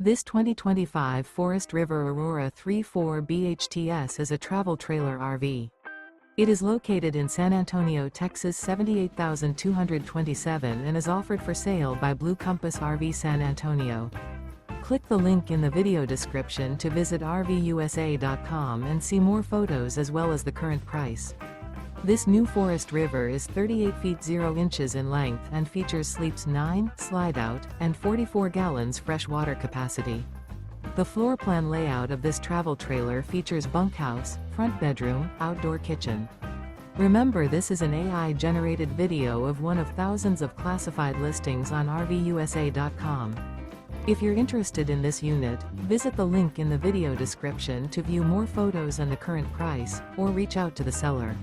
This 2025 Forest River Aurora 3.4 BHTS is a travel trailer RV. It is located in San Antonio, Texas 78227 and is offered for sale by Blue Compass RV San Antonio. Click the link in the video description to visit RVUSA.com and see more photos as well as the current price. This new Forest River is 38 feet 0 inches in length and features sleeps 9, slide-out, and 44 gallons fresh water capacity. The floor plan layout of this travel trailer features bunkhouse, front bedroom, outdoor kitchen. Remember, this is an AI-generated video of one of thousands of classified listings on RVUSA.com. If you're interested in this unit, visit the link in the video description to view more photos and the current price, or reach out to the seller.